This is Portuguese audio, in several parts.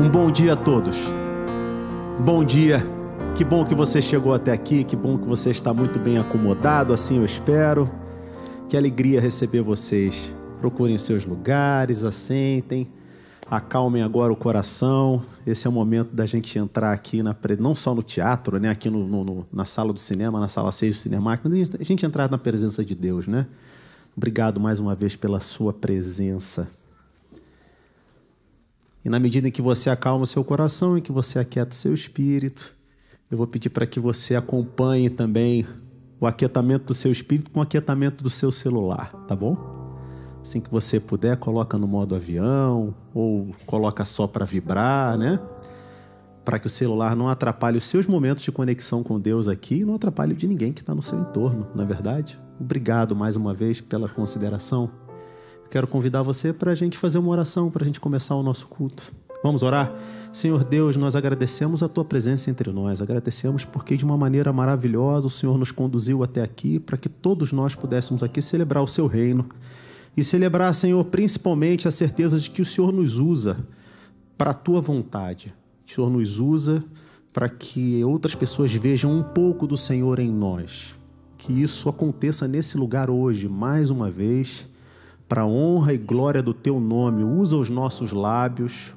Um bom dia a todos. Bom dia. Que bom que você chegou até aqui. Que bom que você está muito bem acomodado. Assim eu espero. Que alegria receber vocês. Procurem os seus lugares, assentem. Acalmem agora o coração. Esse é o momento da gente entrar aqui, não só no teatro, né? Aqui na sala do cinema, na sala 6 do Cinemark, mas a gente entrar na presença de Deus, né? Obrigado mais uma vez pela sua presença. E na medida em que você acalma o seu coração e que você aquieta o seu espírito, eu vou pedir para que você acompanhe também o aquietamento do seu espírito com o aquietamento do seu celular, tá bom? Assim que você puder, coloca no modo avião ou coloca só para vibrar, né? Para que o celular não atrapalhe os seus momentos de conexão com Deus aqui e não atrapalhe de ninguém que está no seu entorno, não é verdade? Obrigado mais uma vez pela consideração. Quero convidar você para a gente fazer uma oração, para a gente começar o nosso culto. Vamos orar? Senhor Deus, nós agradecemos a Tua presença entre nós. Agradecemos porque de uma maneira maravilhosa o Senhor nos conduziu até aqui para que todos nós pudéssemos aqui celebrar o Seu reino. E celebrar, Senhor, principalmente a certeza de que o Senhor nos usa para a Tua vontade. O Senhor nos usa para que outras pessoas vejam um pouco do Senhor em nós. Que isso aconteça nesse lugar hoje, mais uma vez, para a honra e glória do Teu nome. Usa os nossos lábios,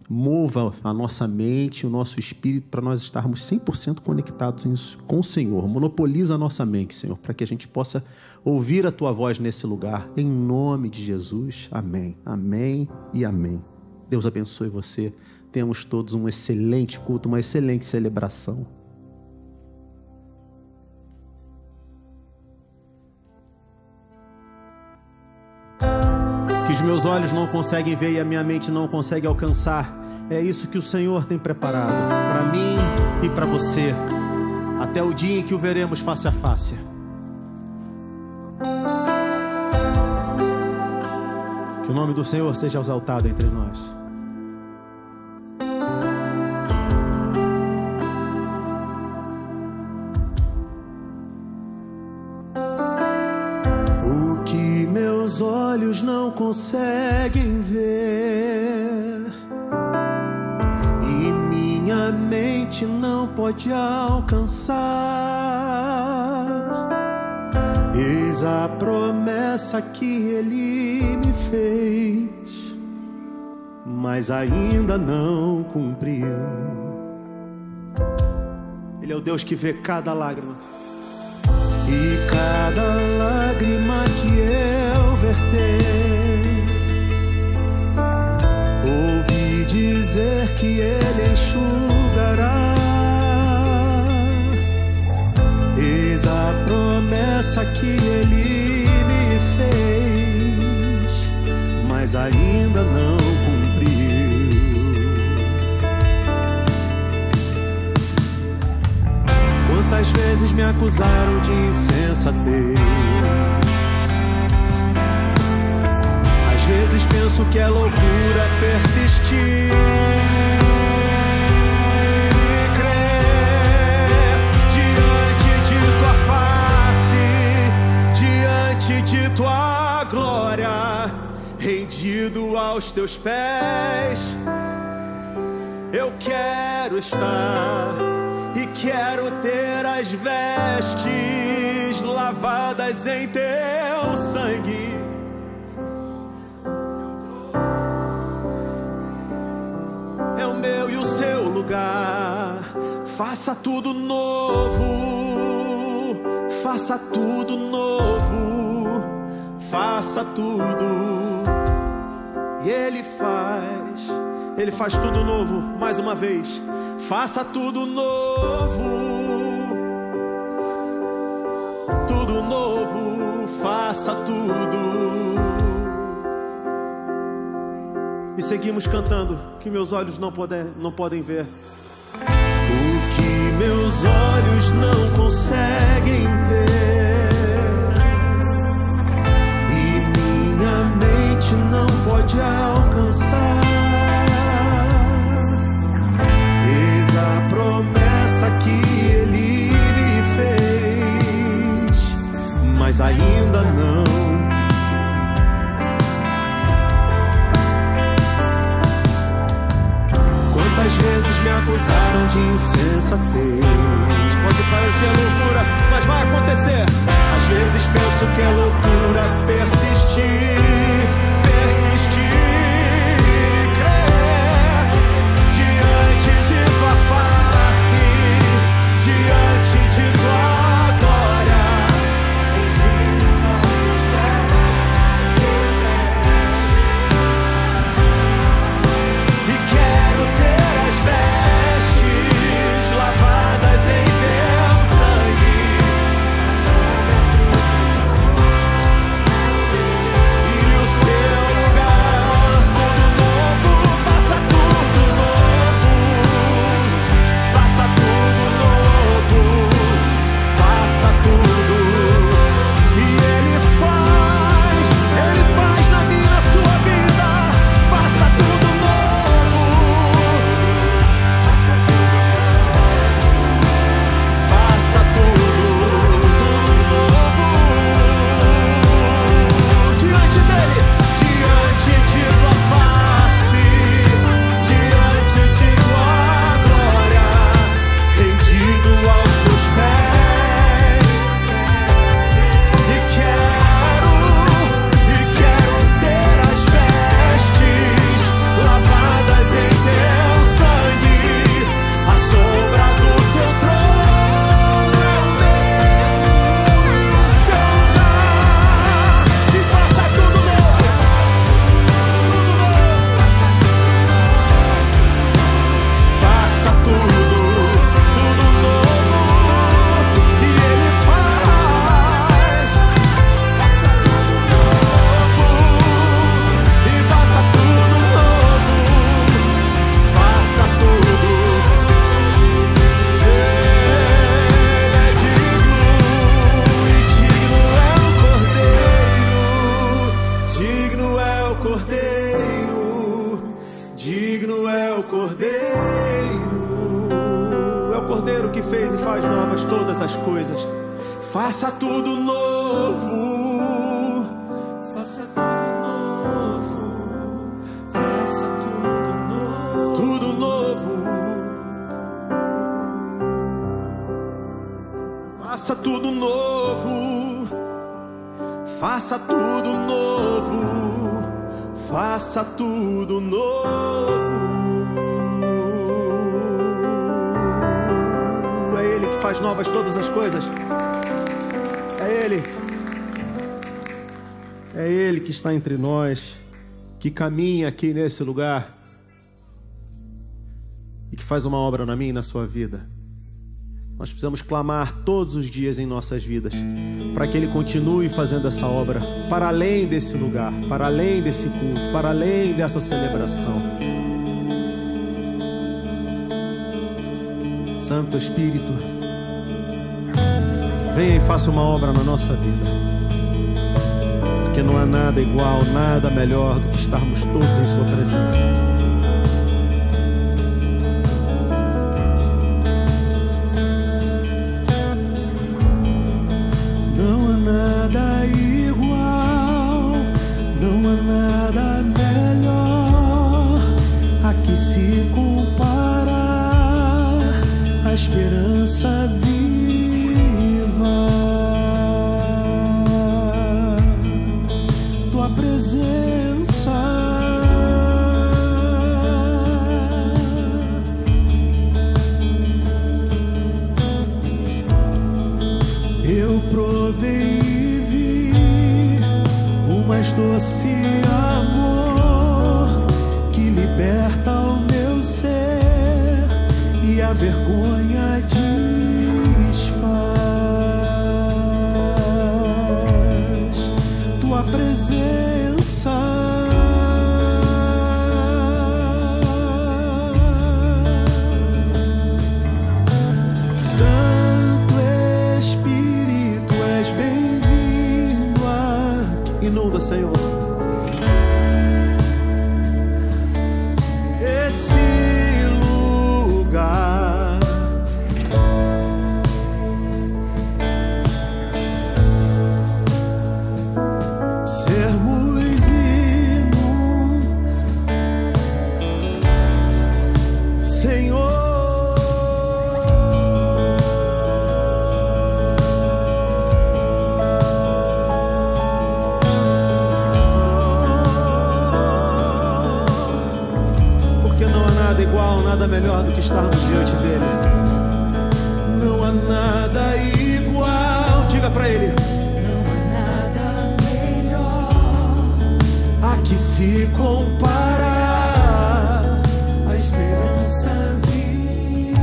mova a nossa mente, o nosso espírito, para nós estarmos 100% conectados com o Senhor. Monopoliza a nossa mente, Senhor, para que a gente possa ouvir a Tua voz nesse lugar. Em nome de Jesus. Amém. Amém e amém. Deus abençoe você. Temos todos um excelente culto, uma excelente celebração. Que os meus olhos não conseguem ver e a minha mente não consegue alcançar. É isso que o Senhor tem preparado para mim e para você, até o dia em que o veremos face a face. Que o nome do Senhor seja exaltado entre nós. O que meus olhos não conseguem ver e minha mente não pode alcançar, eis a promessa que Ele me fez, mas ainda não cumpriu. Ele é o Deus que vê cada lágrima, e cada lágrima que eu verter, ouvi dizer que Ele enxugará. Eis a promessa que Ele me fez, mas ainda não cumpriu. Quantas vezes me acusaram de insensatez, às vezes penso que é loucura persistir e crer diante de Tua face, diante de Tua glória, rendido aos Teus pés. Eu quero estar e quero ter as vestes lavadas em Teu sangue. É o meu e o seu lugar. Faça tudo novo, faça tudo novo, faça tudo. E Ele faz tudo novo. Mais uma vez, faça tudo novo, tudo novo, faça tudo. E seguimos cantando, que meus olhos não podem ver. O que meus olhos não conseguem ver e minha mente não pode alcançar, eis a promessa que Ele me fez, mas ainda não. vezes me acusaram de insensatez. Pode parecer loucura, mas vai acontecer. Às vezes penso que é loucura persistir, e crer diante de tua face, diante de tua glória. E quero ter as vestes lavadas em teu sangue, e o seu lugar tudo novo. Faça tudo novo, faça tudo novo, faça tudo. E Ele faz na minha, na sua vida. Faça tudo novo, faça tudo novo. Diante dele, diante de tua face, diante de tua glória, rendido aos teus pés. E quero ter as vestes lavadas em teu sangue. A sombra do teu trono é o meu e o seu lugar. E faça tudo novo, faça tudo novo. E Ele faz, faça tudo novo, e faça tudo novo, faça tudo. Ele é digno, e digno é o Cordeiro, digno é o Cordeiro, digno é o Cordeiro. É o Cordeiro que fez e faz novas todas as coisas. Faça tudo novo, faça tudo novo, faça tudo novo, faça tudo novo, faça tudo novo, faça tudo novo. É Ele que faz novas todas as coisas. É Ele que está entre nós, que caminha aqui nesse lugar e que faz uma obra na minha e na sua vida. Nós precisamos clamar todos os dias em nossas vidas para que Ele continue fazendo essa obra para além desse lugar, para além desse culto, para além dessa celebração. Santo Espírito, venha e faça uma obra na nossa vida, porque não há nada igual, nada melhor do que estarmos todos em Sua presença. Não há nada igual, não há nada melhor a que se comparar a esperança viva, tua presença. Eu provei e vi o mais doce amor que liberta o meu ser e a vergonha desfaz. Tua presença. Inunda, Senhor, esse lugar. Sermos irmãos, Senhor. melhor do que estarmos diante dele. Não há nada igual. Diga pra ele. Não há nada melhor A que se comparar a esperança viva.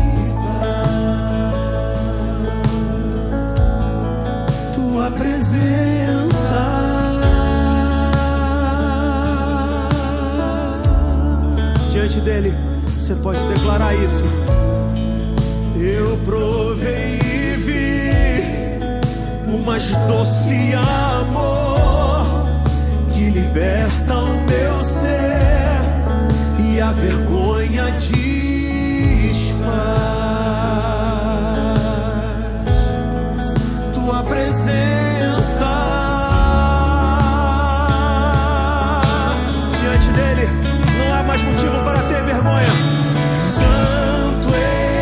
tua presença. Diante dele, você pode declarar isso. Eu provei e vi o mais doce amor que liberta o meu ser e a vergonha desfaz. Tua presença. Diante dele não há mais motivo para ter vergonha. Santo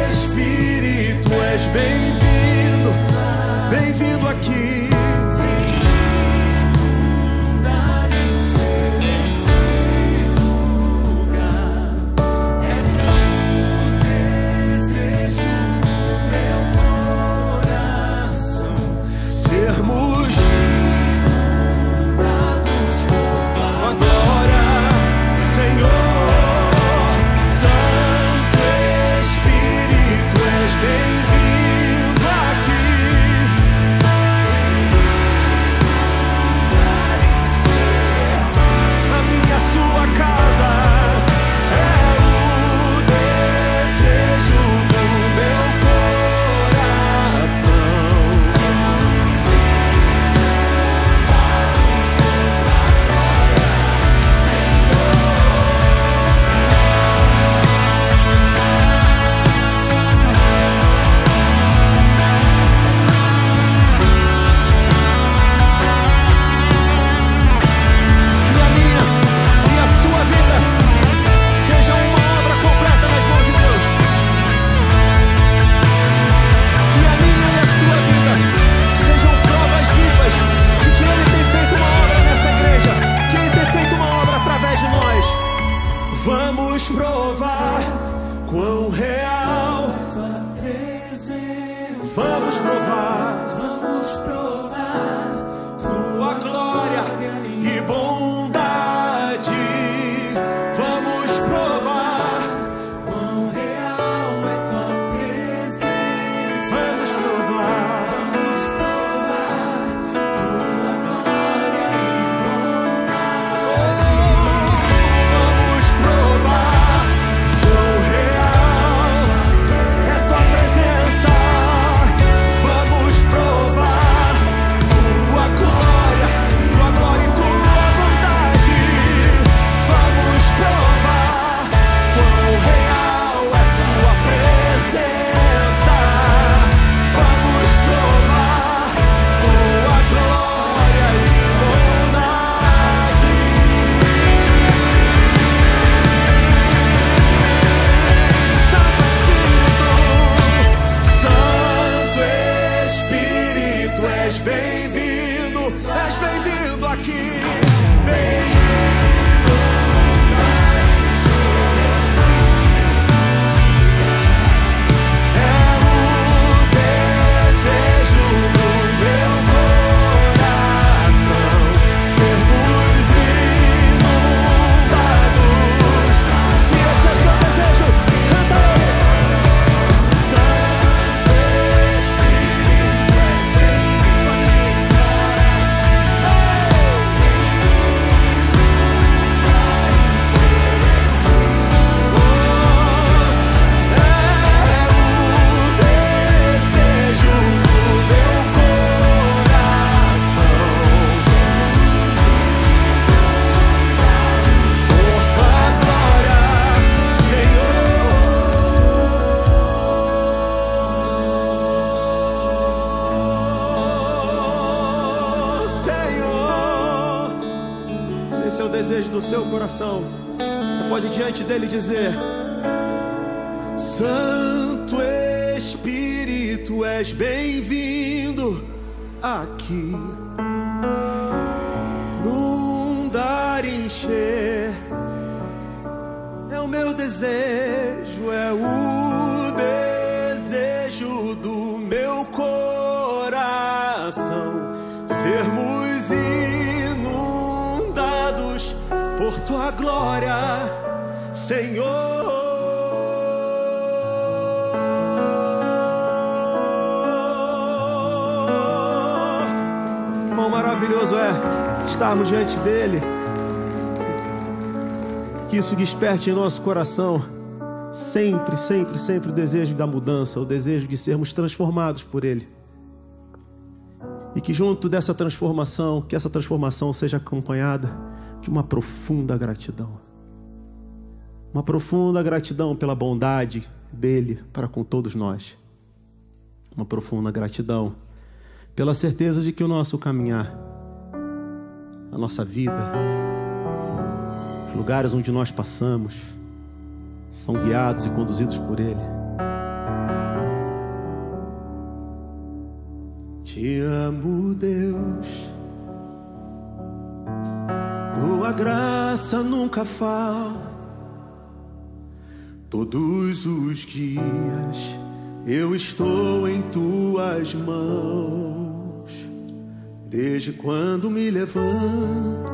Espírito, és bem-vindo, bem-vindo aqui. Vamos provar quão real é tua presença. Vamos provar tua glória e bondade. Vamos provar quão real é tua presença. Vamos provar tua glória e bondade. Vamos provar quão real é tua presença. Vamos provar tua glória e tua bondade. Vamos provar quão real é tua presença. Vamos provar tua glória e bondade. Santo Espírito, és bem-vindo aqui. Vem. É o desejo do meu coração sermos inundados. Se esse é o seu desejo, canta ele. Esse é o desejo do seu coração. Você pode diante dele dizer: Santo Espírito, és bem-vindo aqui. Num dar encher é o meu desejo. desejo, é o desejo do meu coração, sermos inundados por tua glória, Senhor. Quão maravilhoso é estarmos diante dele. Que isso desperte em nosso coração sempre, sempre, sempre o desejo da mudança, o desejo de sermos transformados por ele. E que junto dessa transformação, que essa transformação seja acompanhada de uma profunda gratidão. Uma profunda gratidão pela bondade dele para com todos nós. Uma profunda gratidão pela certeza de que o nosso caminhar, a nossa vida, os lugares onde nós passamos, são guiados e conduzidos por ele. Te amo, Deus, tua graça nunca falta. Todos os dias eu estou em tuas mãos. Desde quando me levanto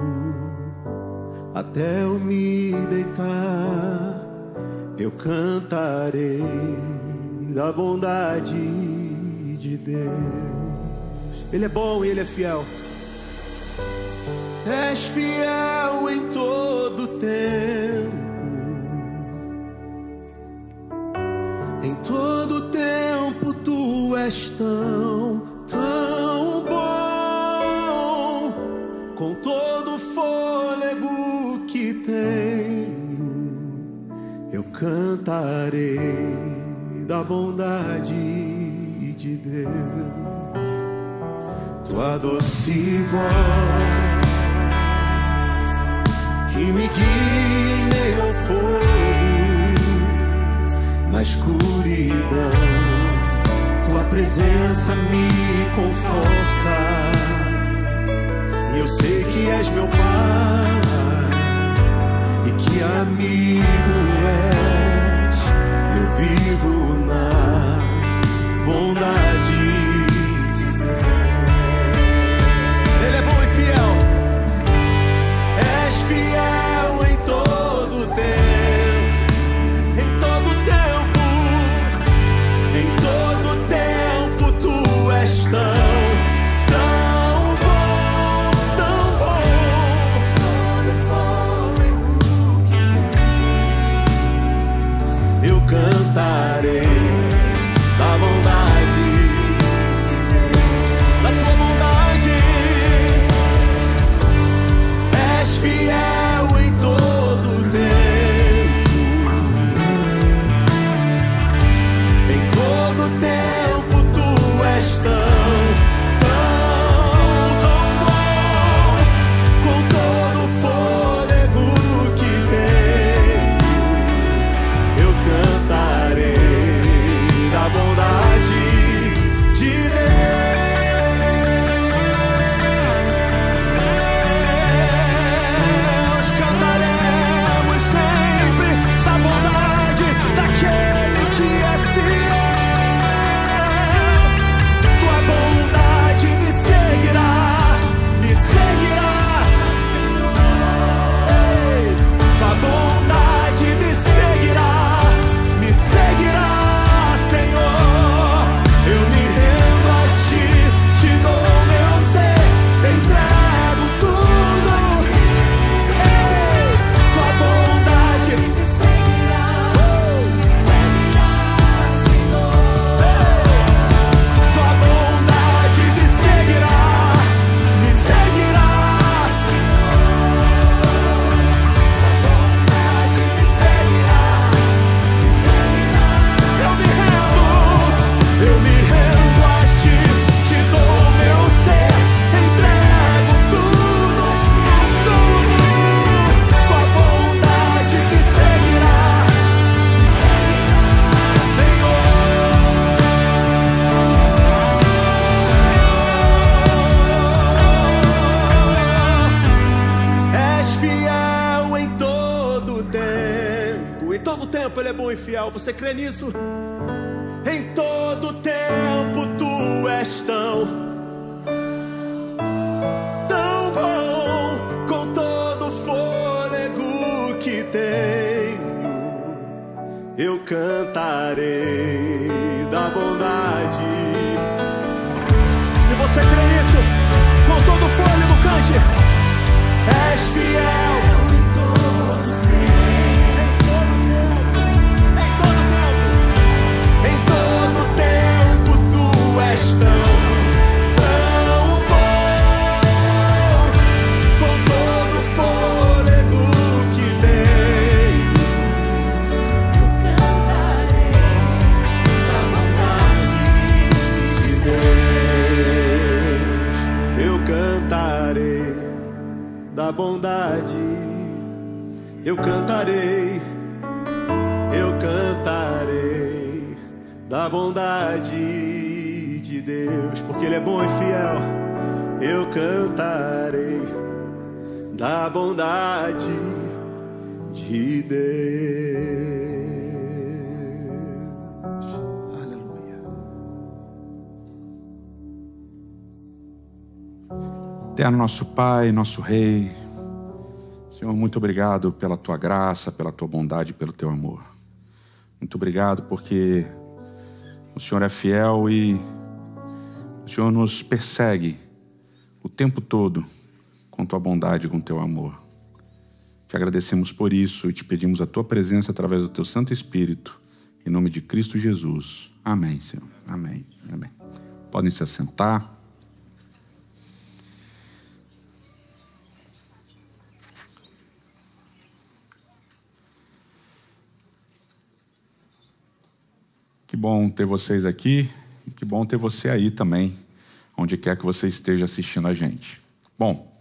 até eu me deitar, eu cantarei da bondade de Deus. Ele é bom e ele é fiel. És fiel em todo tempo. Em todo tempo tu és tão, tão bom. Com todo fôlego que tenho, eu cantarei da bondade de Deus. Tua doce voz que me guia em meio ao fogo, na escuridão, tua presença me conforta. E eu sei que és meu Pai e que amigo és. Eu vivo na bondade de Deus. Ele é bom e fiel. És fiel em todo tempo, em todo tempo, em todo tempo tu és tão, tão bom, tão bom. Todo fôlego que tenho, Ele é bom e fiel. Você crê nisso? Em todo tempo tu és tão bom, com todo o fôlego que tenho, eu cantarei da bondade. Se você crê nisso, com todo o fôlego cante: és fiel em todo tempo, em todo tempo tu és tão bom, com todo o fôlego que tenho, eu cantarei da bondade de Deus. Eu cantarei da bondade, eu cantarei da bondade de Deus, porque Ele é bom e fiel. Eu cantarei da bondade de Deus. Aleluia. Eterno nosso Pai, nosso Rei, Senhor, muito obrigado pela Tua graça, pela Tua bondade, pelo Teu amor. Muito obrigado porque o Senhor é fiel e o Senhor nos persegue o tempo todo com Tua bondade e com Teu amor. Te agradecemos por isso e te pedimos a Tua presença através do Teu Santo Espírito, em nome de Cristo Jesus. Amém, Senhor. Amém. Amém. Podem se assentar. Que bom ter vocês aqui e que bom ter você aí também, onde quer que você esteja assistindo a gente. Bom,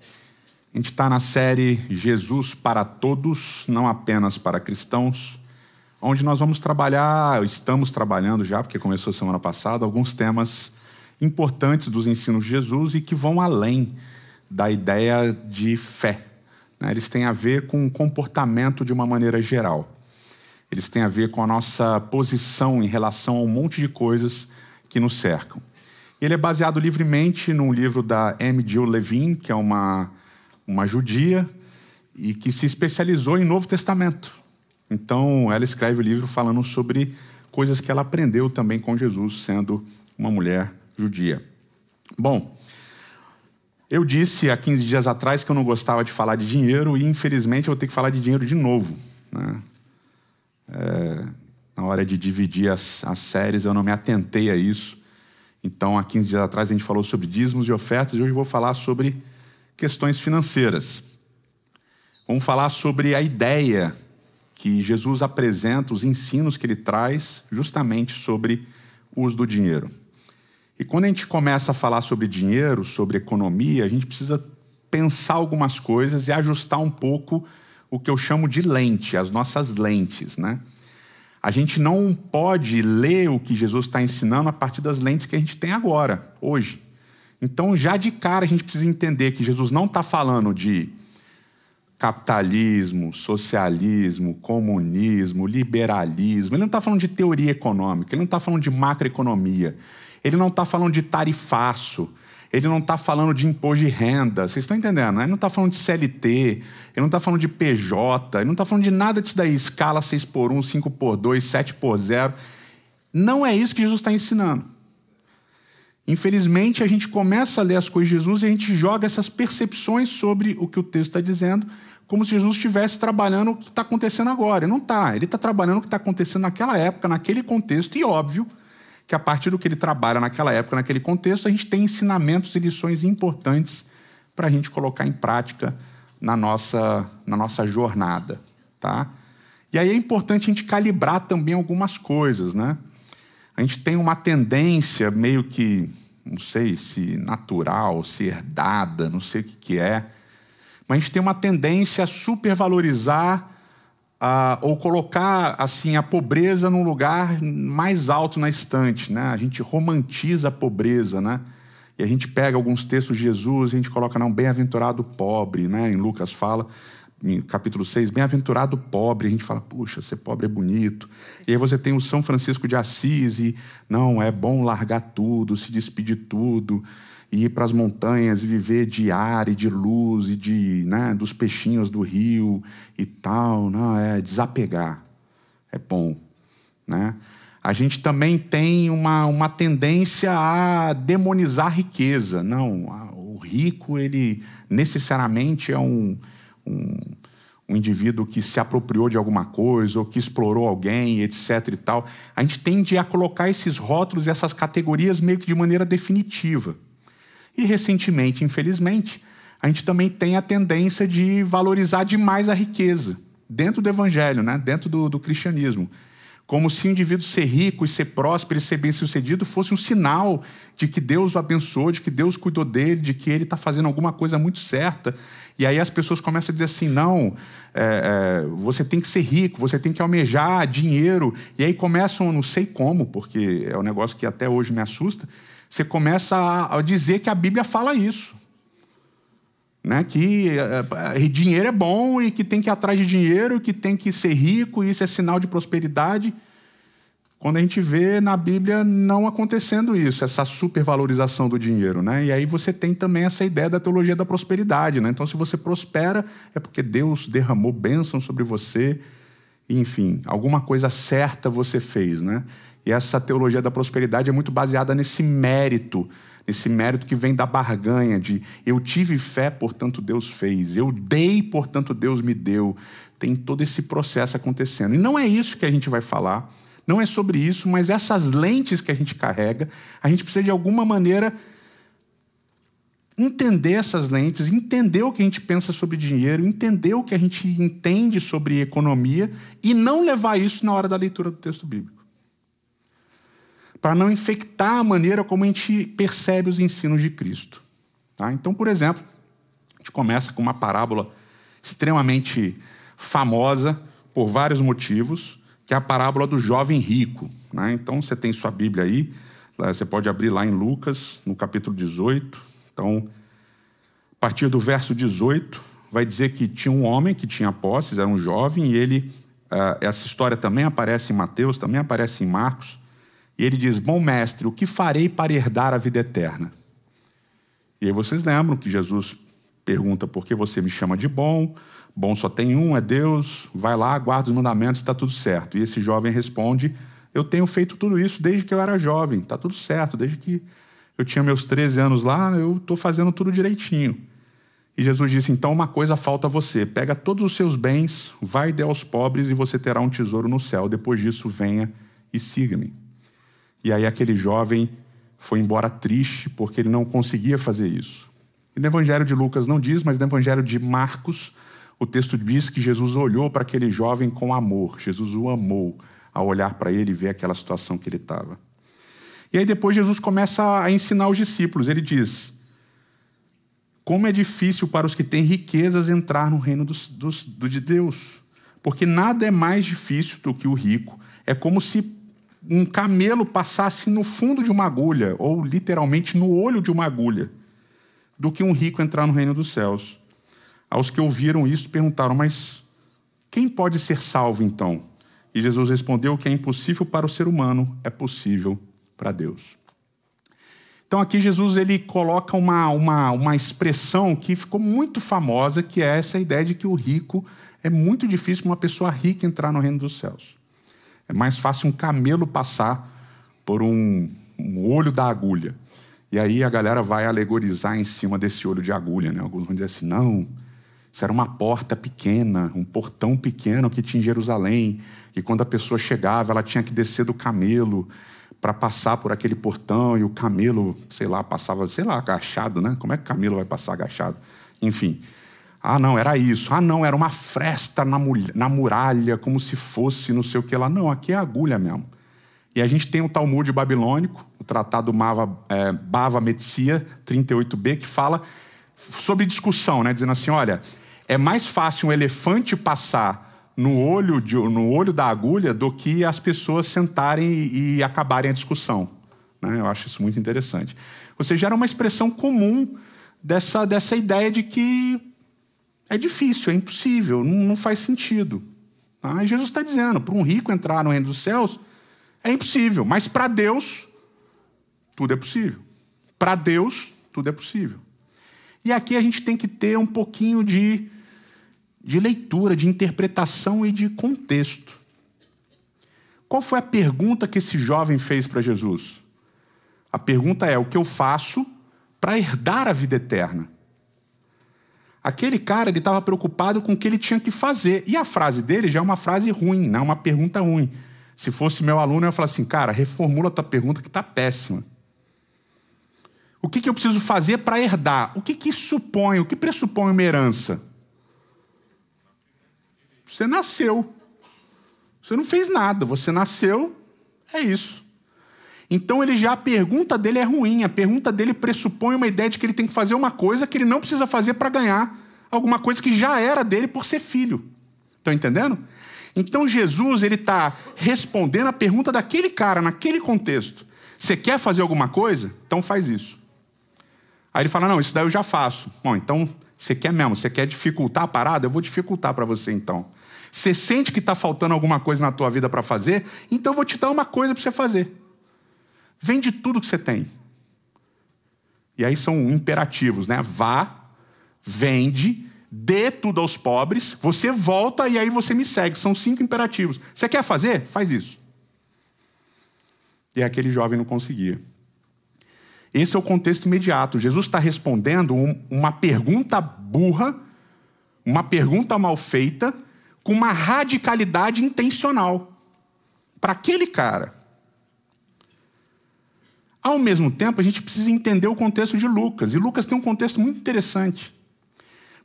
a gente está na série Jesus para Todos, não apenas para cristãos, onde nós vamos trabalhar, estamos trabalhando já, porque começou semana passada, alguns temas importantes dos ensinos de Jesus e que vão além da ideia de fé, né? Eles têm a ver com o comportamento de uma maneira geral. Eles têm a ver com a nossa posição em relação a um monte de coisas que nos cercam. Ele é baseado livremente num livro da M. Jill Levine, que é uma judia, e que se especializou em Novo Testamento. Então, ela escreve o livro falando sobre coisas que ela aprendeu também com Jesus, sendo uma mulher judia. Bom, eu disse há 15 dias atrás que eu não gostava de falar de dinheiro e, infelizmente, eu vou ter que falar de dinheiro de novo, né? Na hora de dividir as séries, eu não me atentei a isso. Então, há 15 dias atrás, a gente falou sobre dízimos e ofertas, e hoje eu vou falar sobre questões financeiras. Vamos falar sobre a ideia que Jesus apresenta, os ensinos que ele traz, justamente sobre o uso do dinheiro. E quando a gente começa a falar sobre dinheiro, sobre economia, a gente precisa pensar algumas coisas e ajustar um pouco o que eu chamo de lente, as nossas lentes, né? A gente não pode ler o que Jesus está ensinando a partir das lentes que a gente tem agora, hoje. Então, já de cara, a gente precisa entender que Jesus não está falando de capitalismo, socialismo, comunismo, liberalismo. Ele não está falando de teoria econômica, ele não está falando de macroeconomia, ele não está falando de tarifaço, ele não está falando de imposto de renda. Vocês estão entendendo, né? Ele não está falando de CLT, ele não está falando de PJ, ele não está falando de nada disso daí, escala 6x1, 5x2, 7x0. Não é isso que Jesus está ensinando. Infelizmente, a gente começa a ler as coisas de Jesus e a gente joga essas percepções sobre o que o texto está dizendo, como se Jesus estivesse trabalhando o que está acontecendo agora. Ele não está. Ele está trabalhando o que está acontecendo naquela época, naquele contexto, e óbvio que a partir do que ele trabalha naquela época, naquele contexto, a gente tem ensinamentos e lições importantes para a gente colocar em prática na nossa jornada, tá? E aí é importante a gente calibrar também algumas coisas, né? A gente tem uma tendência meio que, não sei se natural, se herdada, não sei o que é, mas a gente tem uma tendência a supervalorizar ou colocar assim, a pobreza num lugar mais alto na estante, né? A gente romantiza a pobreza, né? E a gente pega alguns textos de Jesus e a gente coloca, não, bem-aventurado o pobre, né? Em Lucas fala, em capítulo 6, bem-aventurado pobre. A gente fala, puxa, ser pobre é bonito. E aí você tem o São Francisco de Assis, e não, é bom largar tudo, se despedir de tudo, e ir para as montanhas e viver de ar e de luz e dos peixinhos do rio e tal. Não, é desapegar. É bom, né? A gente também tem uma tendência a demonizar a riqueza. Não, o rico, ele necessariamente é um indivíduo que se apropriou de alguma coisa ou que explorou alguém, etc. e tal. A gente tende a colocar esses rótulos e essas categorias meio que de maneira definitiva. E, recentemente, infelizmente, a gente também tem a tendência de valorizar demais a riqueza dentro do evangelho, né? Dentro do cristianismo. Como se o indivíduo ser rico e ser próspero e ser bem-sucedido fosse um sinal de que Deus o abençoou, de que Deus cuidou dele, de que ele está fazendo alguma coisa muito certa. E aí as pessoas começam a dizer assim, não, você tem que ser rico, você tem que almejar dinheiro. E aí começam, não sei como, porque é um negócio que até hoje me assusta, você começa a dizer que a Bíblia fala isso. Né? Que dinheiro é bom e que tem que ir atrás de dinheiro, que tem que ser rico, e isso é sinal de prosperidade. Quando a gente vê na Bíblia não acontecendo isso, essa supervalorização do dinheiro. Né? E aí você tem também essa ideia da teologia da prosperidade. Né? Então, se você prospera, é porque Deus derramou bênção sobre você. Enfim, alguma coisa certa você fez. Né? E essa teologia da prosperidade é muito baseada nesse mérito que vem da barganha de eu tive fé, portanto Deus fez, eu dei, portanto Deus me deu. Tem todo esse processo acontecendo. E não é isso que a gente vai falar, não é sobre isso, mas essas lentes que a gente carrega, a gente precisa de alguma maneira entender essas lentes, entender o que a gente pensa sobre dinheiro, entender o que a gente entende sobre economia e não levar isso na hora da leitura do texto bíblico. Para não infectar a maneira como a gente percebe os ensinos de Cristo. Tá? Então, por exemplo, a gente começa com uma parábola extremamente famosa por vários motivos, que é a parábola do jovem rico. Né? Então, você tem sua Bíblia aí, você pode abrir lá em Lucas, no capítulo 18. Então, a partir do verso 18, vai dizer que tinha um homem que tinha posses, era um jovem, e ele, essa história também aparece em Mateus, também aparece em Marcos. E ele diz, bom mestre, o que farei para herdar a vida eterna? E aí vocês lembram que Jesus pergunta, por que você me chama de bom? Bom só tem um, é Deus. Vai lá, guarda os mandamentos, está tudo certo. E esse jovem responde, eu tenho feito tudo isso desde que eu era jovem. Está tudo certo, desde que eu tinha meus 13 anos lá, eu estou fazendo tudo direitinho. E Jesus disse, então uma coisa falta a você. Pega todos os seus bens, vai e dê aos pobres e você terá um tesouro no céu. Depois disso, venha e siga-me. E aí aquele jovem foi embora triste porque ele não conseguia fazer isso. E no Evangelho de Lucas não diz, mas no Evangelho de Marcos, o texto diz que Jesus olhou para aquele jovem com amor. Jesus o amou ao olhar para ele e ver aquela situação que ele estava. E aí depois Jesus começa a ensinar os discípulos. Ele diz, como é difícil para os que têm riquezas entrar no reino de Deus. Porque nada é mais difícil do que o rico. É como se um camelo passasse no fundo de uma agulha, ou literalmente no olho de uma agulha, do que um rico entrar no reino dos céus. Aos que ouviram isso, perguntaram, mas quem pode ser salvo então? E Jesus respondeu, o que é impossível para o ser humano é possível para Deus. Então aqui Jesus ele coloca uma expressão que ficou muito famosa, que é essa ideia de que o rico, é muito difícil uma pessoa rica entrar no reino dos céus. É mais fácil um camelo passar por um olho da agulha. E aí a galera vai alegorizar em cima desse olho de agulha. Né? Alguns vão dizer assim, não, isso era uma porta pequena, um portão pequeno que tinha em Jerusalém. E quando a pessoa chegava, ela tinha que descer do camelo para passar por aquele portão. E o camelo, passava, agachado, né? Como é que o camelo vai passar agachado? Enfim. Ah, não, era isso. Ah, não, era uma fresta na muralha, como se fosse não sei o que lá. Não, aqui é agulha mesmo. E a gente tem o Talmud babilônico, o Tratado Bava Metzia, 38b, que fala sobre discussão, né? Dizendo assim, olha, é mais fácil um elefante passar no olho da agulha do que as pessoas sentarem e acabarem a discussão. Né? Eu acho isso muito interessante. Ou seja, era uma expressão comum dessa ideia de que É difícil, é impossível, não faz sentido. Tá? E Jesus está dizendo, para um rico entrar no reino dos céus, é impossível. Mas para Deus, tudo é possível. Para Deus, tudo é possível. E aqui a gente tem que ter um pouquinho de leitura, de interpretação e de contexto. Qual foi a pergunta que esse jovem fez para Jesus? A pergunta é, o que eu faço para herdar a vida eterna? Aquele cara, ele estava preocupado com o que ele tinha que fazer. E a frase dele já é uma frase ruim, não é uma pergunta ruim. Se fosse meu aluno, eu ia falar assim, cara, reformula a tua pergunta que está péssima. O que eu preciso fazer para herdar? O que isso supõe? O que pressupõe uma herança? Você nasceu. Você não fez nada. Você nasceu, é isso. Então a pergunta dele é ruim. A pergunta dele pressupõe uma ideia de que ele tem que fazer uma coisa que ele não precisa fazer para ganhar alguma coisa que já era dele por ser filho. Estão entendendo? Então Jesus está respondendo a pergunta daquele cara, naquele contexto. Você quer fazer alguma coisa? Então faz isso. Aí ele fala, não, isso daí eu já faço. Bom, então você quer mesmo? Você quer dificultar a parada? Eu vou dificultar para você então. Você sente que está faltando alguma coisa na tua vida para fazer? Então eu vou te dar uma coisa para você fazer. Vende tudo que você tem. E aí são imperativos, né? Vá, vende, dê tudo aos pobres, você volta e aí você me segue. São 5 imperativos. Você quer fazer? Faz isso. E aquele jovem não conseguia. Esse é o contexto imediato. Jesus está respondendo uma pergunta burra, uma pergunta mal feita, com uma radicalidade intencional. Para aquele cara. Ao mesmo tempo, a gente precisa entender o contexto de Lucas. E Lucas tem um contexto muito interessante.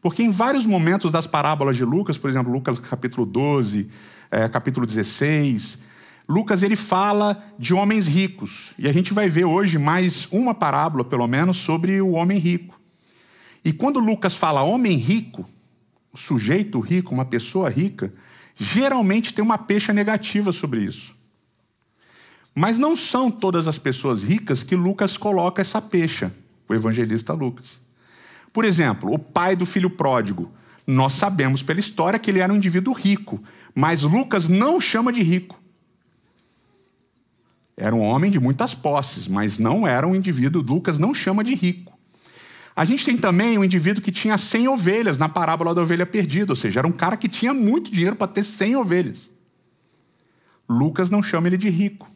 Porque em vários momentos das parábolas de Lucas, por exemplo, Lucas capítulo 12, capítulo 16, Lucas ele fala de homens ricos. E a gente vai ver hoje mais uma parábola, pelo menos, sobre o homem rico. E quando Lucas fala homem rico, o sujeito rico, uma pessoa rica, geralmente tem uma pecha negativa sobre isso. Mas não são todas as pessoas ricas que Lucas coloca essa pecha, o evangelista Lucas. Por exemplo, o pai do filho pródigo. Nós sabemos pela história que ele era um indivíduo rico, mas Lucas não o chama de rico. Era um homem de muitas posses, mas não era um indivíduo, Lucas não chama de rico. A gente tem também um indivíduo que tinha 100 ovelhas na parábola da ovelha perdida, ou seja, era um cara que tinha muito dinheiro para ter 100 ovelhas. Lucas não chama ele de rico.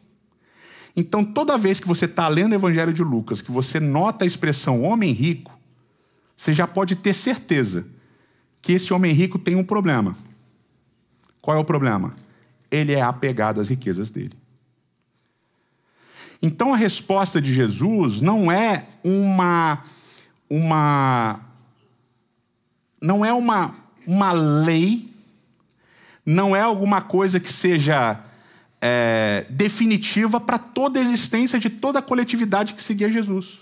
Então, toda vez que você está lendo o Evangelho de Lucas, que você nota a expressão homem rico, você já pode ter certeza que esse homem rico tem um problema. Qual é o problema? Ele é apegado às riquezas dele. Então, a resposta de Jesus não é uma lei, não é alguma coisa que seja definitiva para toda a existência de toda a coletividade que seguia Jesus.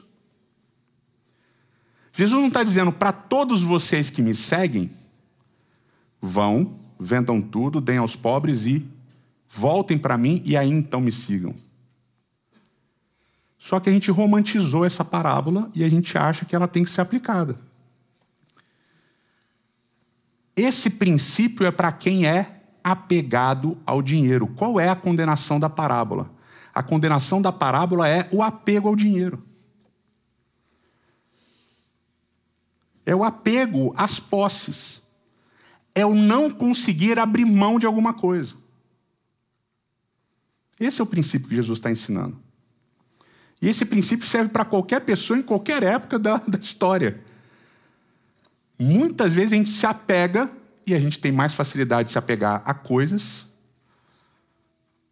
Jesus não está dizendo para todos vocês que me seguem, vão, vendam tudo, deem aos pobres e voltem para mim e aí então me sigam. Só que a gente romantizou essa parábola e a gente acha que ela tem que ser aplicada. Esse princípio é para quem é apegado ao dinheiro. Qual é a condenação da parábola? A condenação da parábola é o apego ao dinheiro. É o apego às posses. É o não conseguir abrir mão de alguma coisa. Esse é o princípio que Jesus está ensinando. E esse princípio serve para qualquer pessoa em qualquer época da história. Muitas vezes a gente se apega e a gente tem mais facilidade de se apegar a coisas,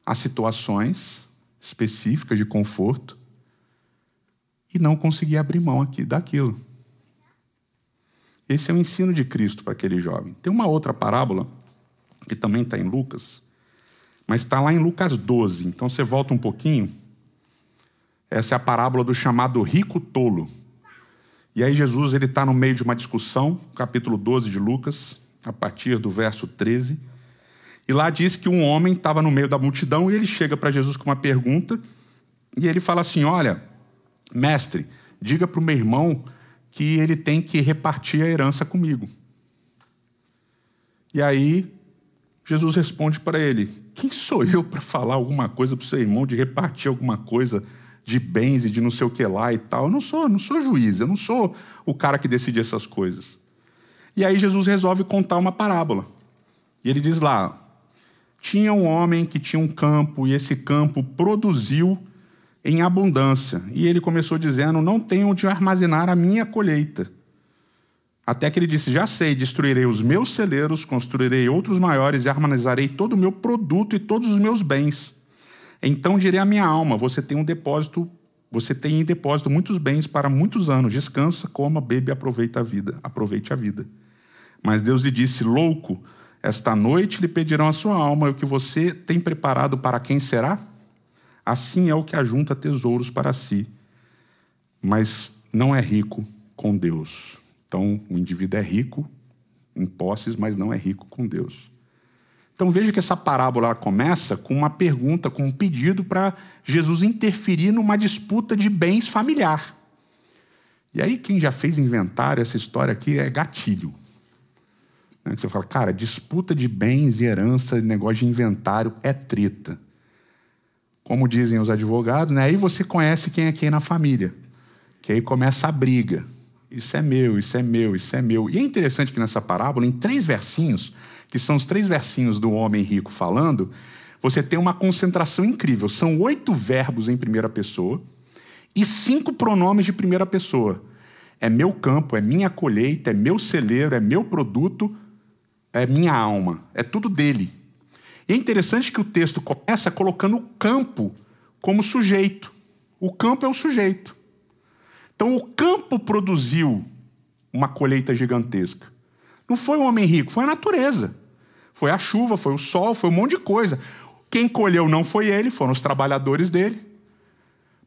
a situações específicas de conforto e não conseguir abrir mão daquilo. Esse é o ensino de Cristo para aquele jovem. Tem uma outra parábola que também está em Lucas, mas está lá em Lucas 12. Então você volta um pouquinho. Essa é a parábola do chamado rico tolo. E aí Jesus está no meio de uma discussão, capítulo 12 de Lucas, a partir do verso 13. E lá diz que um homem estava no meio da multidão e ele chega para Jesus com uma pergunta. E ele fala assim, olha, mestre, diga para o meu irmão que ele tem que repartir a herança comigo. E aí, Jesus responde para ele: quem sou eu para falar alguma coisa para o seu irmão, de repartir alguma coisa de bens e de não sei o que lá e tal? Eu não sou juiz, eu não sou o cara que decide essas coisas. E aí Jesus resolve contar uma parábola. E ele diz lá: tinha um homem que tinha um campo, e esse campo produziu em abundância. E ele começou dizendo: não tenho onde armazenar a minha colheita. Até que ele disse: já sei, destruirei os meus celeiros, construirei outros maiores e armazenarei todo o meu produto e todos os meus bens. Então direi à minha alma: você tem em depósito muitos bens para muitos anos. Descansa, coma, bebe e aproveite a vida. Mas Deus lhe disse: louco, esta noite lhe pedirão a sua alma, e o que você tem preparado para quem será? Assim é o que ajunta tesouros para si, mas não é rico com Deus. Então, o indivíduo é rico em posses, mas não é rico com Deus. Então, veja que essa parábola começa com uma pergunta, com um pedido para Jesus interferir numa disputa de bens familiar. E aí, quem já fez inventário, essa história aqui é gatilho. Você fala: cara, disputa de bens e herança, negócio de inventário é treta. Como dizem os advogados, né? Aí você conhece quem é quem na família. Que aí começa a briga. Isso é meu, isso é meu, isso é meu. E é interessante que nessa parábola, em 3 versinhos, que são os 3 versinhos do homem rico falando, você tem uma concentração incrível. São 8 verbos em primeira pessoa e 5 pronomes de primeira pessoa. É meu campo, é minha colheita, é meu celeiro, é meu produto, é minha alma. É tudo dele. E é interessante que o texto começa colocando o campo como sujeito. O campo é o sujeito. Então, o campo produziu uma colheita gigantesca. Não foi o homem rico, foi a natureza. Foi a chuva, foi o sol, foi um monte de coisa. Quem colheu não foi ele, foram os trabalhadores dele.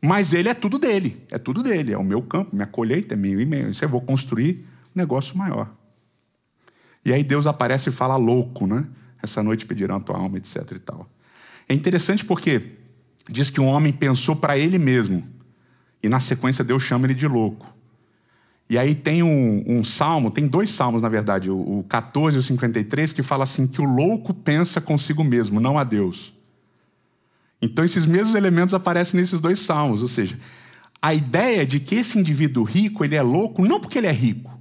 Mas ele é tudo dele. É tudo dele. É o meu campo, minha colheita, é meu e meu. Isso eu vou construir um negócio maior. E aí Deus aparece e fala: louco, né? Essa noite pedirão a tua alma, etc. e tal. É interessante porque diz que um homem pensou para ele mesmo. E na sequência Deus chama ele de louco. E aí tem um salmo, tem 2 salmos na verdade, o 14 e o 53, que fala assim, que o louco pensa consigo mesmo, não a Deus. Então esses mesmos elementos aparecem nesses 2 salmos. Ou seja, a ideia de que esse indivíduo rico, ele é louco, não porque ele é rico,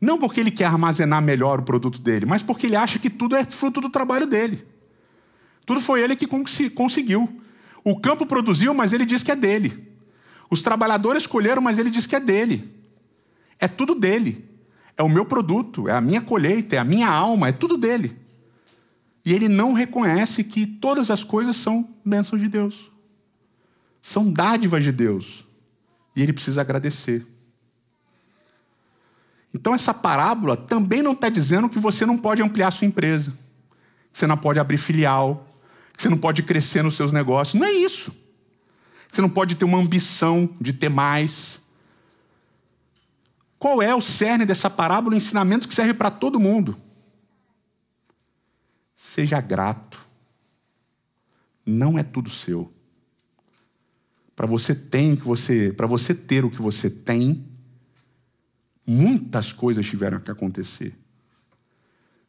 não porque ele quer armazenar melhor o produto dele, mas porque ele acha que tudo é fruto do trabalho dele. Tudo foi ele que conseguiu. O campo produziu, mas ele diz que é dele. Os trabalhadores colheram, mas ele diz que é dele. É tudo dele. É o meu produto, é a minha colheita, é a minha alma, é tudo dele. E ele não reconhece que todas as coisas são bênçãos de Deus. São dádivas de Deus. E ele precisa agradecer. Então essa parábola também não está dizendo que você não pode ampliar sua empresa, que você não pode abrir filial, que você não pode crescer nos seus negócios. Não é isso. Você não pode ter uma ambição de ter mais. Qual é o cerne dessa parábola? O ensinamento que serve para todo mundo. Seja grato. Não é tudo seu. Para você ter o que você tem, muitas coisas tiveram que acontecer.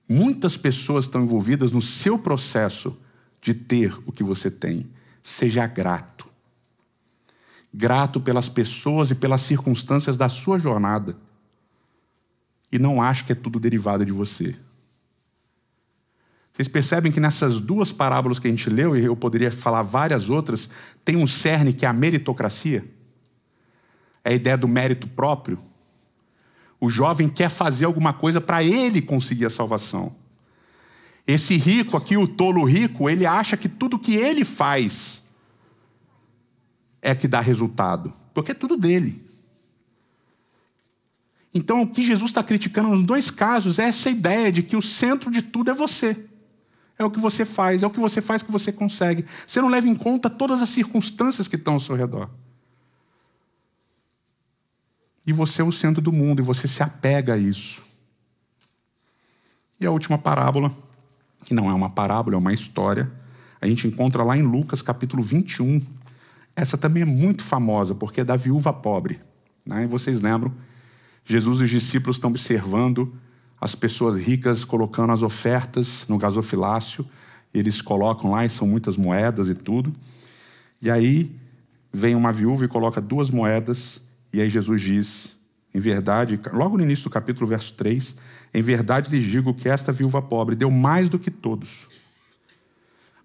Muitas pessoas estão envolvidas no seu processo de ter o que você tem. Seja grato. Grato pelas pessoas e pelas circunstâncias da sua jornada. E não ache que é tudo derivado de você. Vocês percebem que nessas 2 parábolas que a gente leu, e eu poderia falar várias outras, tem um cerne que é a meritocracia? É a ideia do mérito próprio. O jovem quer fazer alguma coisa para ele conseguir a salvação. Esse rico aqui, o tolo rico, ele acha que tudo que ele faz é que dá resultado, porque é tudo dele. Então, o que Jesus está criticando nos 2 casos é essa ideia de que o centro de tudo é você. É o que você faz, é o que você faz que você consegue. Você não leva em conta todas as circunstâncias que estão ao seu redor. E você é o centro do mundo, e você se apega a isso. E a última parábola, que não é uma parábola, é uma história, a gente encontra lá em Lucas, capítulo 21. Essa também é muito famosa, porque é da viúva pobre. Né? E vocês lembram, Jesus e os discípulos estão observando as pessoas ricas colocando as ofertas no gasofilácio, eles colocam lá e são muitas moedas e tudo. E aí vem uma viúva e coloca 2 moedas, e aí Jesus diz, em verdade, logo no início do capítulo, verso 3, em verdade lhes digo que esta viúva pobre deu mais do que todos.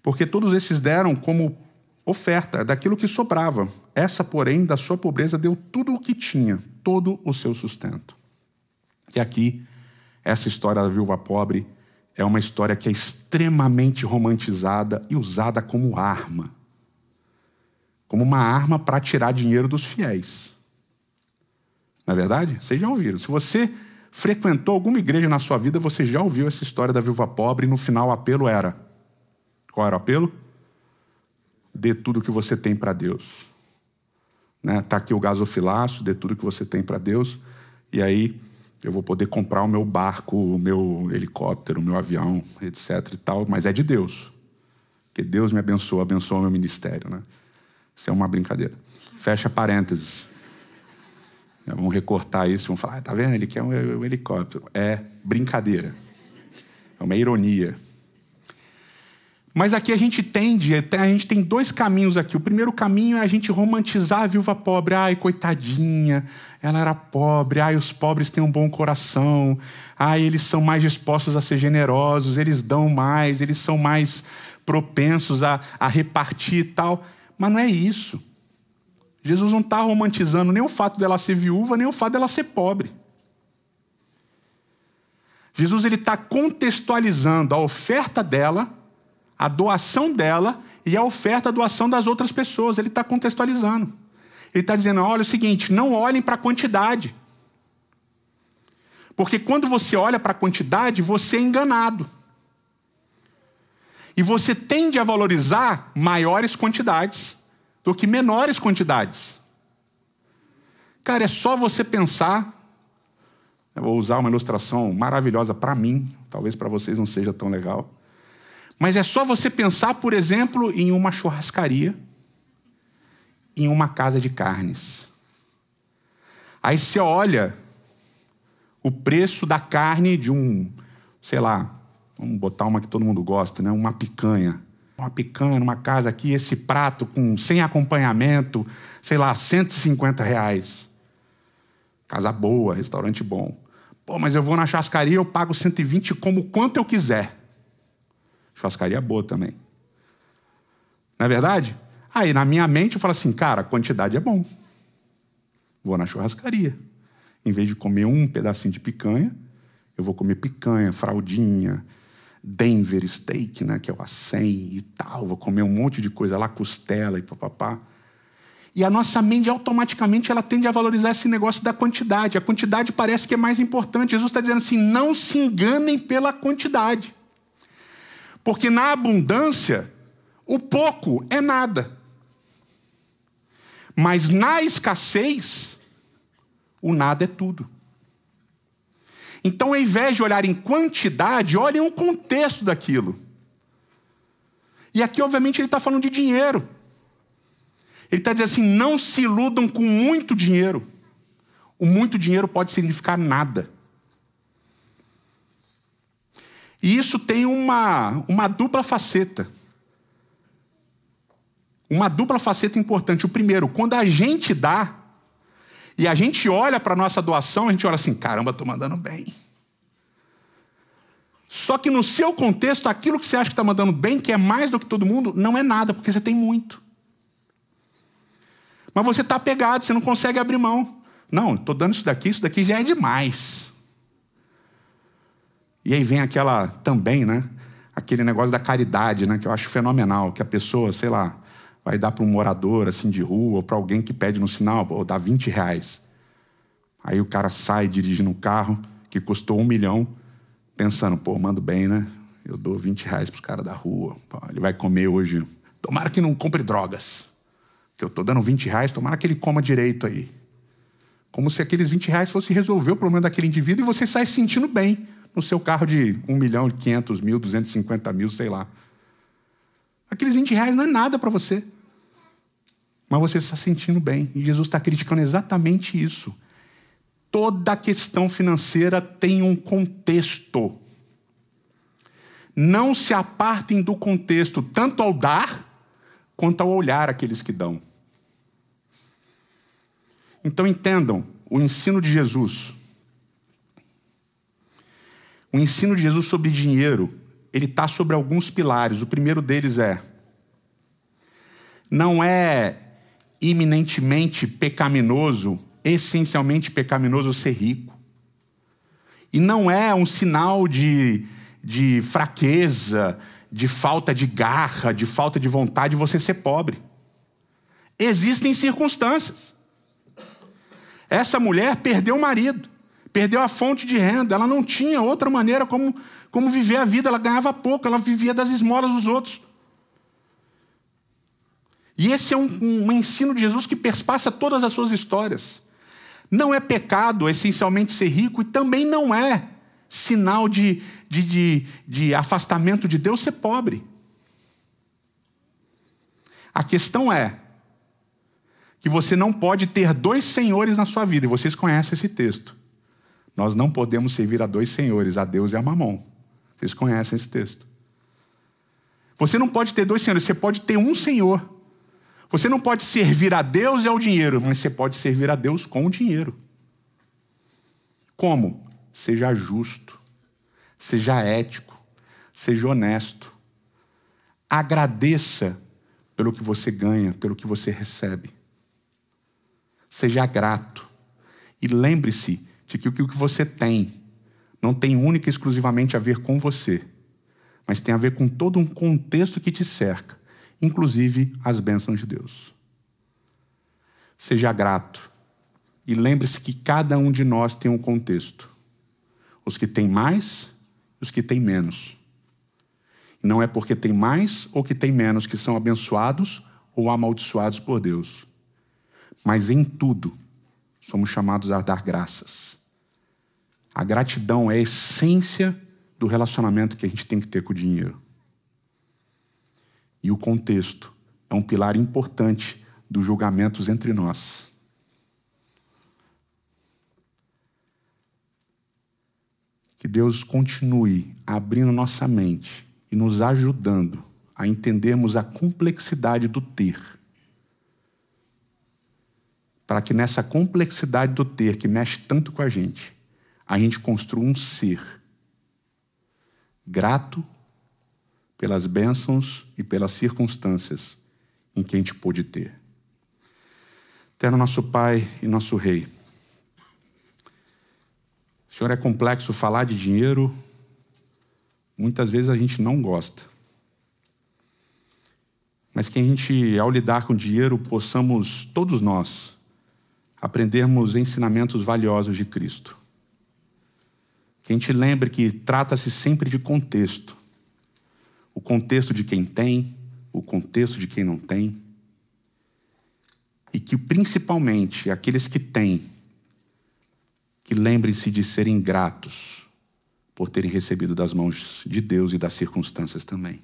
Porque todos esses deram como oferta daquilo que sobrava. Essa, porém, da sua pobreza deu tudo o que tinha, todo o seu sustento. E aqui, essa história da viúva pobre é uma história que é extremamente romantizada e usada como arma. Como uma arma para tirar dinheiro dos fiéis. Não é verdade? Vocês já ouviram. Se você frequentou alguma igreja na sua vida, você já ouviu essa história da viúva pobre e no final o apelo era... Qual era o apelo? Dê tudo que você tem para Deus. Está aqui o gasofilácio, dê tudo que você tem para Deus, e aí eu vou poder comprar o meu barco, o meu helicóptero, o meu avião, etc. e tal, mas é de Deus. Porque Deus me abençoa, abençoa o meu ministério. Né? Isso é uma brincadeira. Fecha parênteses. Vamos recortar isso, vamos falar, tá vendo? Ele quer um helicóptero. É brincadeira. É uma ironia. Mas aqui a gente tem 2 caminhos aqui. O primeiro caminho é a gente romantizar a viúva pobre. Ai, coitadinha, ela era pobre. Ai, os pobres têm um bom coração. Ai, eles são mais dispostos a ser generosos, eles dão mais, eles são mais propensos a repartir e tal. Mas não é isso. Jesus não está romantizando nem o fato dela ser viúva, nem o fato dela ser pobre. Jesus está contextualizando a oferta dela, a doação dela e a oferta, a doação das outras pessoas. Ele está contextualizando. Ele está dizendo, olha, é o seguinte, não olhem para a quantidade. Porque quando você olha para a quantidade, você é enganado. E você tende a valorizar maiores quantidades do que menores quantidades. Cara, é só você pensar... Eu vou usar uma ilustração maravilhosa para mim, talvez para vocês não seja tão legal. Mas é só você pensar, por exemplo, em uma churrascaria, em uma casa de carnes. Aí você olha o preço da carne de sei lá, vamos botar uma que todo mundo gosta, né? Uma picanha. Uma picanha numa casa aqui, esse prato sem acompanhamento, sei lá, R$150. Casa boa, restaurante bom. Pô, mas eu vou na churrascaria, eu pago 120 e como quanto eu quiser. Churrascaria boa também. Não é verdade? Aí, na minha mente, eu falo assim, cara, a quantidade é bom. Vou na churrascaria. Em vez de comer um pedacinho de picanha, eu vou comer picanha, fraldinha, Denver steak, né, que é o acém e tal. Vou comer um monte de coisa lá, costela e papapá. E a nossa mente, automaticamente, ela tende a valorizar esse negócio da quantidade. A quantidade parece que é mais importante. Jesus está dizendo assim, não se enganem pela quantidade. Porque na abundância, o pouco é nada. Mas na escassez, o nada é tudo. Então, ao invés de olhar em quantidade, olhem o contexto daquilo. E aqui, obviamente, ele está falando de dinheiro. Ele está dizendo assim, não se iludam com muito dinheiro. O muito dinheiro pode significar nada. E isso tem uma dupla faceta. Uma dupla faceta importante. O primeiro, quando a gente dá, e a gente olha para a nossa doação, a gente olha assim, caramba, estou mandando bem. Só que no seu contexto, aquilo que você acha que está mandando bem, que é mais do que todo mundo, não é nada, porque você tem muito. Mas você está apegado, você não consegue abrir mão. Não, estou dando isso daqui já é demais. E aí vem aquela também, né? Aquele negócio da caridade, né? Que eu acho fenomenal, que a pessoa, sei lá, vai dar para um morador assim de rua, ou para alguém que pede no sinal, ou dá R$20. Aí o cara sai dirigindo um carro que custou 1 milhão, pensando, pô, mando bem, né? Eu dou R$20 para os caras da rua. Pô, ele vai comer hoje. Tomara que não compre drogas. Que eu estou dando R$20, tomara que ele coma direito aí. Como se aqueles R$20 fosse resolver o problema daquele indivíduo e você sai se sentindo bem no seu carro de 1 milhão, 500 mil, 250 mil, sei lá. Aqueles R$20 não é nada para você. Mas você está se sentindo bem. E Jesus está criticando exatamente isso. Toda questão financeira tem um contexto. Não se apartem do contexto, tanto ao dar, quanto ao olhar aqueles que dão. Então entendam o ensino de Jesus. O ensino de Jesus sobre dinheiro, ele está sobre alguns pilares. O primeiro deles não é iminentemente pecaminoso, essencialmente pecaminoso ser rico. E não é um sinal de fraqueza, de falta de garra, de falta de vontade você ser pobre. Existem circunstâncias. Essa mulher perdeu o marido, perdeu a fonte de renda, ela não tinha outra maneira como viver a vida, ela ganhava pouco, ela vivia das esmolas dos outros. E esse é um ensino de Jesus que perspassa todas as suas histórias. Não é pecado essencialmente ser rico e também não é sinal de afastamento de Deus ser pobre. A questão é que você não pode ter dois senhores na sua vida, e vocês conhecem esse texto. Nós não podemos servir a dois senhores, a Deus e a Mamon. Vocês conhecem esse texto. Você não pode ter dois senhores, você pode ter um senhor. Você não pode servir a Deus e ao dinheiro, mas você pode servir a Deus com o dinheiro. Como? Seja justo, seja ético, seja honesto. Agradeça pelo que você ganha, pelo que você recebe. Seja grato. E lembre-se de que o que você tem não tem única e exclusivamente a ver com você, mas tem a ver com todo um contexto que te cerca, inclusive as bênçãos de Deus. Seja grato. E lembre-se que cada um de nós tem um contexto. Os que têm mais e os que têm menos. E não é porque tem mais ou que tem menos que são abençoados ou amaldiçoados por Deus. Mas em tudo somos chamados a dar graças. A gratidão é a essência do relacionamento que a gente tem que ter com o dinheiro. E o contexto é um pilar importante dos julgamentos entre nós. Que Deus continue abrindo nossa mente e nos ajudando a entendermos a complexidade do ter. Para que nessa complexidade do ter, que mexe tanto com a gente construa um ser grato pelas bênçãos e pelas circunstâncias em que a gente pôde ter. Eterno nosso Pai e nosso Rei, Senhor, é complexo falar de dinheiro, muitas vezes a gente não gosta. Mas que a gente, ao lidar com dinheiro, possamos, todos nós, aprendermos ensinamentos valiosos de Cristo. Que a gente lembre que trata-se sempre de contexto. O contexto de quem tem, o contexto de quem não tem. E que, principalmente, aqueles que têm, que lembrem-se de serem gratos por terem recebido das mãos de Deus e das circunstâncias também.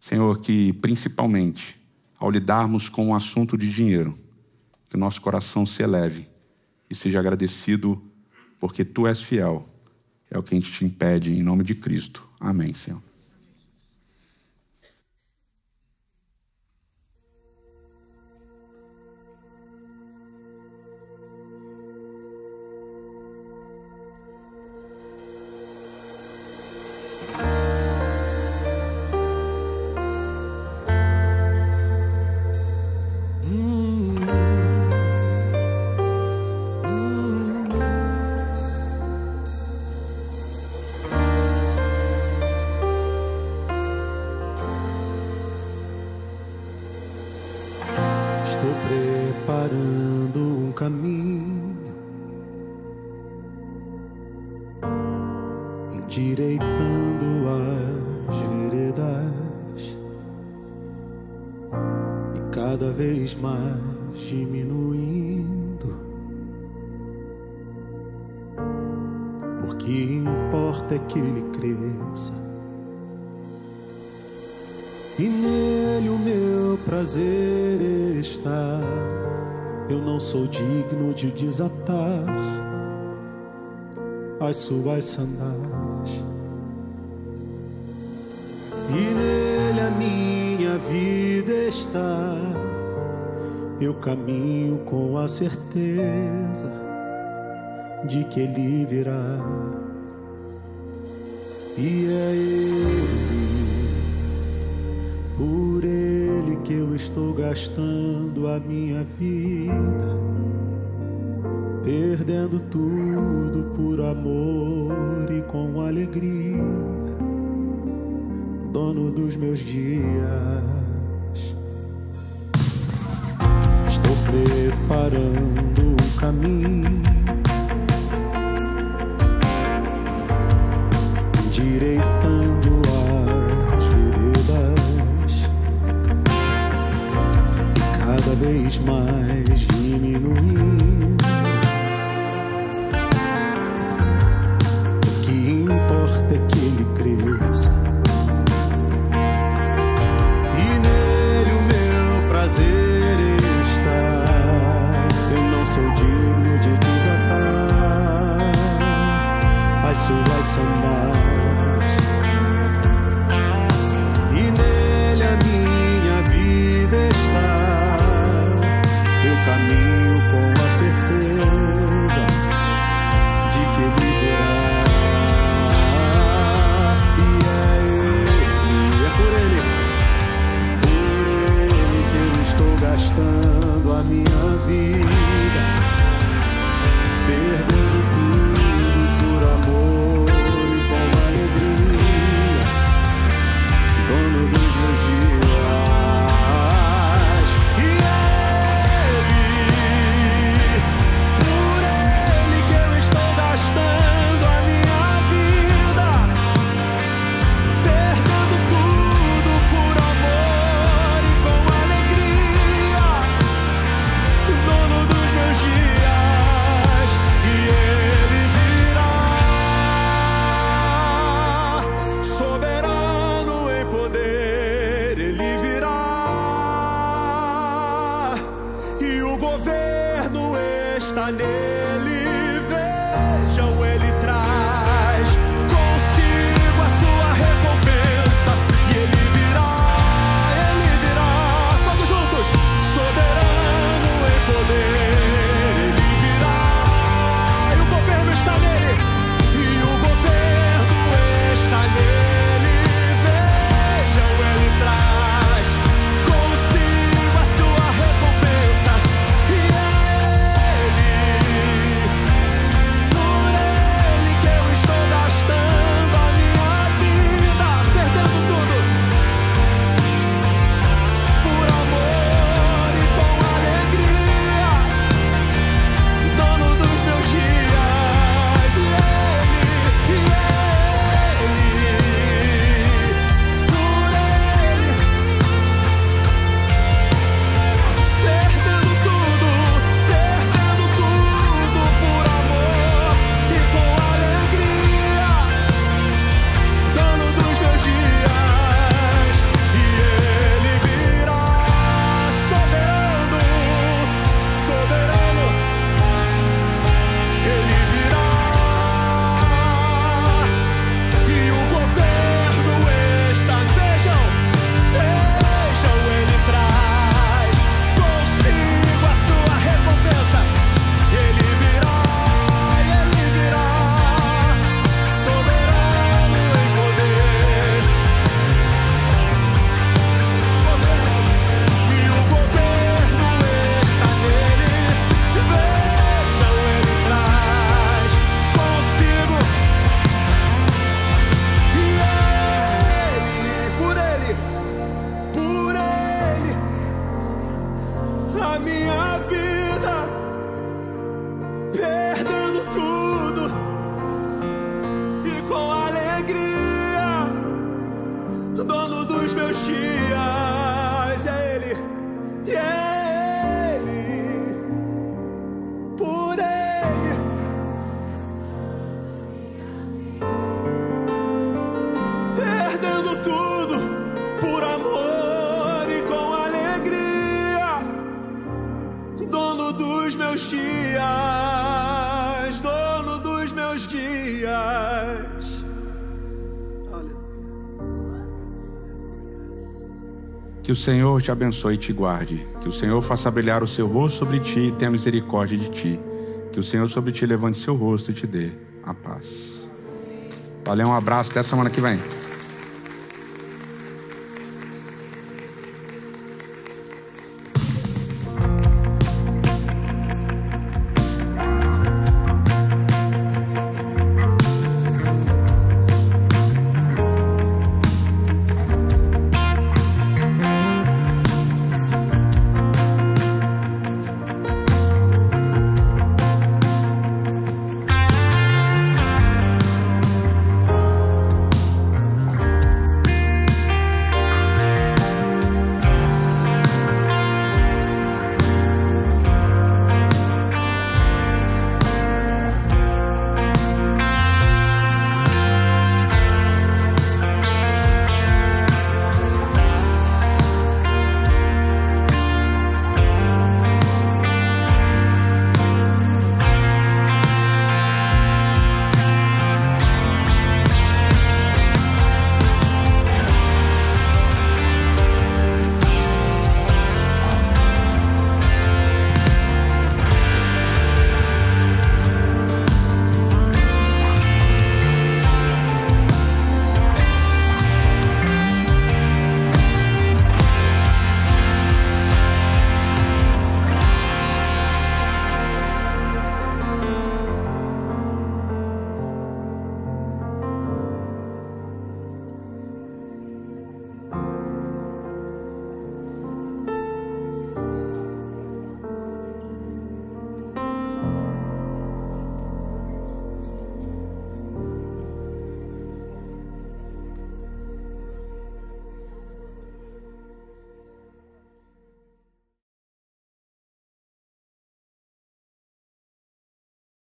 Senhor, que principalmente, ao lidarmos com o assunto de dinheiro, que o nosso coração se eleve e seja agradecido porque Tu és fiel. É o que a gente te impede em nome de Cristo. Amém, Senhor. Estou preparando um caminho, endireitando as veredas e cada vez mais diminuindo, porque importa é que ele cresça. E nele o meu prazer está, Eu não sou digno de desatar as suas sandálias. E nele a minha vida está. Eu caminho com a certeza de que ele virá. E é ele, por ele que eu estou gastando a minha vida, perdendo tudo por amor e com alegria, dono dos meus dias. Estou preparando um caminho, endireitando as veredas e cada vez mais diminuindo. O que importa é que ele cresça e nele o meu prazer está. Eu não sou digno de desatar as suas sandálias. Caminho com a certeza de que ele virá. E é por ele que eu estou gastando a minha vida, perdendo tudo por amor e com Que o Senhor te abençoe e te guarde. Que o Senhor faça brilhar o seu rosto sobre ti e tenha misericórdia de ti. Que o Senhor sobre ti levante seu rosto e te dê a paz. Valeu, um abraço, até semana que vem.